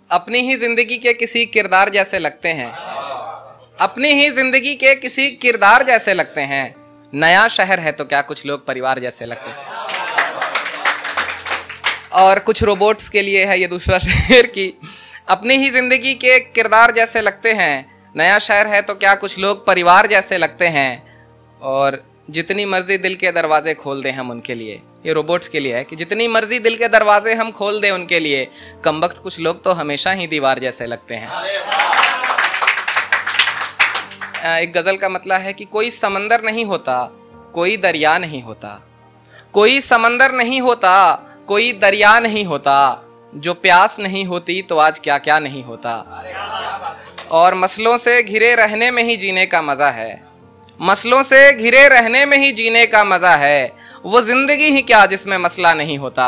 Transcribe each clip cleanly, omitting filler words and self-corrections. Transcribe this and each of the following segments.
अपनी ही जिंदगी के किसी किरदार जैसे लगते हैं, अपनी ही जिंदगी के किसी किरदार जैसे लगते हैं। नया शहर है तो क्या कुछ लोग परिवार जैसे लगते हैं। और कुछ रोबोट्स के लिए है ये दूसरा शेर कि अपनी ही जिंदगी के किरदार जैसे लगते हैं, नया शहर है तो क्या कुछ लोग परिवार जैसे लगते हैं। और जितनी मर्जी दिल के दरवाजे खोल दें हम उनके लिए, ये रोबोट्स के लिए है कि जितनी मर्जी दिल के दरवाजे हम खोल दें उनके लिए, कमबख्त कुछ लोग तो हमेशा ही दीवार जैसे लगते हैं। एक गजल का मतलब है कि कोई समंदर नहीं होता, कोई दरिया नहीं होता, कोई समंदर नहीं होता, कोई दरिया नहीं होता, जो प्यास नहीं होती तो आज क्या क्या नहीं होता। और मसलों से घिरे रहने में ही जीने का मजा है, मसलों से घिरे रहने में ही जीने का मजा है, वो जिंदगी ही क्या जिसमें मसला नहीं होता।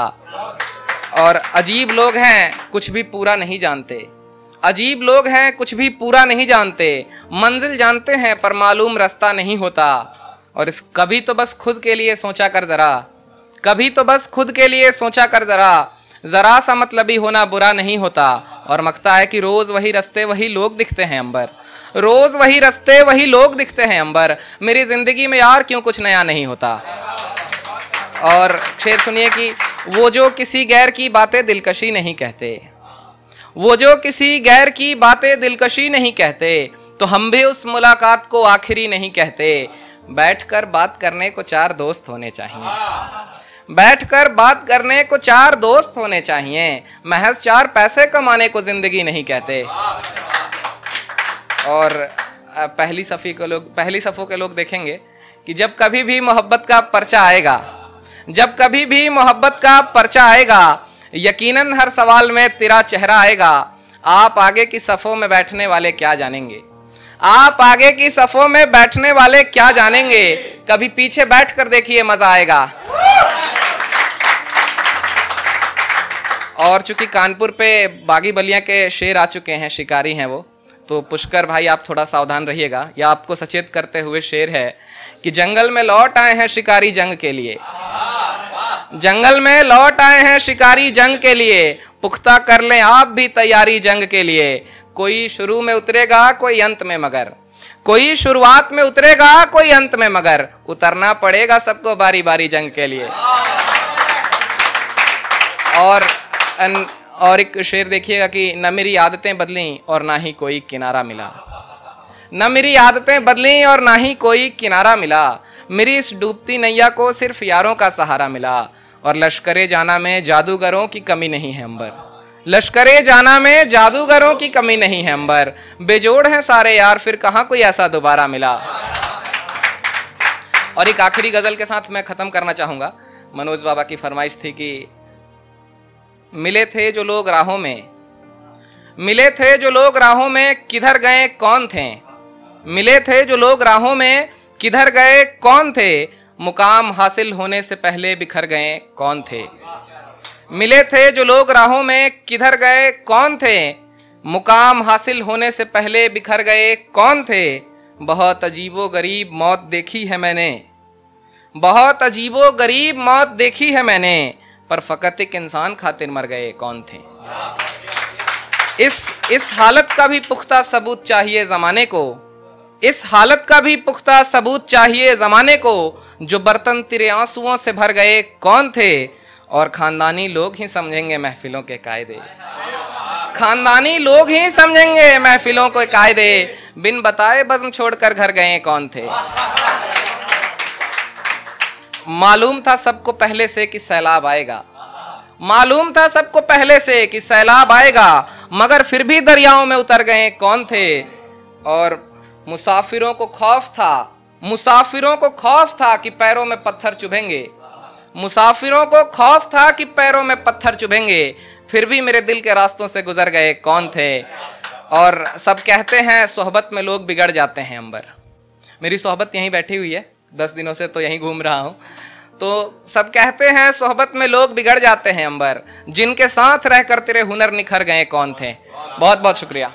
और अजीब लोग हैं कुछ भी पूरा नहीं जानते, अजीब लोग हैं कुछ भी पूरा नहीं जानते, मंजिल जानते हैं पर मालूम रास्ता नहीं होता। और इस कभी तो बस खुद के लिए सोचा कर जरा, कभी तो बस खुद के लिए सोचा कर जरा, जरा सा मतलबी होना बुरा नहीं होता। और मकता है कि रोज वही रास्ते वही लोग दिखते हैं अंबर, रोज वही रास्ते वही लोग दिखते हैं अंबर, मेरी जिंदगी में यार क्यों कुछ नया नहीं होता। और शेर सुनिए कि वो जो किसी गैर की बातें दिलकशी नहीं कहते, वो जो किसी गैर की बातें दिलकशी नहीं कहते, तो हम भी उस मुलाकात को आखिरी नहीं कहते। बैठकर बात करने को चार दोस्त होने चाहिए, बैठकर बात करने को चार दोस्त होने चाहिए, महज चार पैसे कमाने को जिंदगी नहीं कहते। और पहली सफ़ों के लोग देखेंगे कि जब कभी भी मोहब्बत का पर्चा आएगा, जब कभी भी मोहब्बत का पर्चा आएगा, यकीनन हर सवाल में तेरा चेहरा आएगा। आप आगे की सफ़ों में बैठने वाले क्या जानेंगे, आप आगे की सफ़ों में बैठने वाले क्या जानेंगे, कभी पीछे बैठ कर देखिए मजा आएगा। और चूंकि कानपुर पे बागी बलिया के शेर आ चुके हैं, शिकारी हैं वो, तो पुष्कर भाई आप थोड़ा सावधान रहिएगा, या आपको सचेत करते हुए शेर है कि जंगल में लौट आए हैं शिकारी जंग के लिए, जंगल में लौट आए हैं शिकारी जंग के लिए, पुख्ता कर लें आप भी तैयारी जंग के लिए। कोई शुरू में उतरेगा कोई अंत में मगर, कोई शुरुआत में उतरेगा कोई अंत में मगर, उतरना पड़ेगा सबको बारी बारी जंग के लिए। और एक शेर देखिएगा कि न मेरी आदतें बदली और ना ही कोई किनारा मिला, न मेरी आदतें बदली और ना ही कोई किनारा मिला, मेरी इस डूबती नैया को सिर्फ यारों का सहारा मिला। और लश्करे जाना में जादूगरों की कमी नहीं है अंबर, लश्करे जाना में जादूगरों की कमी नहीं है अंबर, बेजोड़ हैं सारे यार फिर कहाँ कोई ऐसा दोबारा मिला। और एक आखिरी गजल के साथ मैं खत्म करना चाहूंगा। मनोज बाबा की फरमाइश थी कि मिले थे जो लोग राहों में, मिले थे जो लोग राहों में किधर गए कौन थे, मिले थे जो लोग राहों में किधर गए कौन थे, मुकाम हासिल होने से पहले बिखर गए कौन थे। मिले थे जो लोग राहों में किधर गए कौन थे, मुकाम हासिल होने से पहले बिखर गए कौन थे। बहुत अजीबो गरीब मौत देखी है मैंने, बहुत अजीबो गरीब मौत देखी है मैंने, पर फकत एक इंसान खातिर मर गए कौन थे। इस हालत का भी पुख्ता सबूत चाहिए जमाने को, इस हालत का भी पुख्ता सबूत चाहिए जमाने को, जो बर्तन तेरे आंसुओं से भर गए कौन थे। और खानदानी लोग ही समझेंगे महफिलों के कायदे, खानदानी लोग ही समझेंगे महफिलों के कायदे, बिन बताए बज़्म छोड़कर घर गए कौन थे। मालूम था सबको पहले से कि सैलाब आएगा, मालूम था सबको पहले से कि सैलाब आएगा, मगर फिर भी दरियाओं में उतर गए कौन थे। और मुसाफिरों को खौफ था, मुसाफिरों को खौफ था कि पैरों में पत्थर चुभेंगे, मुसाफिरों को खौफ था कि पैरों में पत्थर चुभेंगे, फिर भी मेरे दिल के रास्तों से गुजर गए कौन थे। और सब कहते हैं सोहबत में लोग बिगड़ जाते हैं अंबर, मेरी सोहबत यहीं बैठी हुई है, 10 दिनों से तो यहीं घूम रहा हूं, तो सब कहते हैं सोहबत में लोग बिगड़ जाते हैं अंबर, जिनके साथ रहकर तेरे हुनर निखर गए कौन थे। बहुत बहुत शुक्रिया।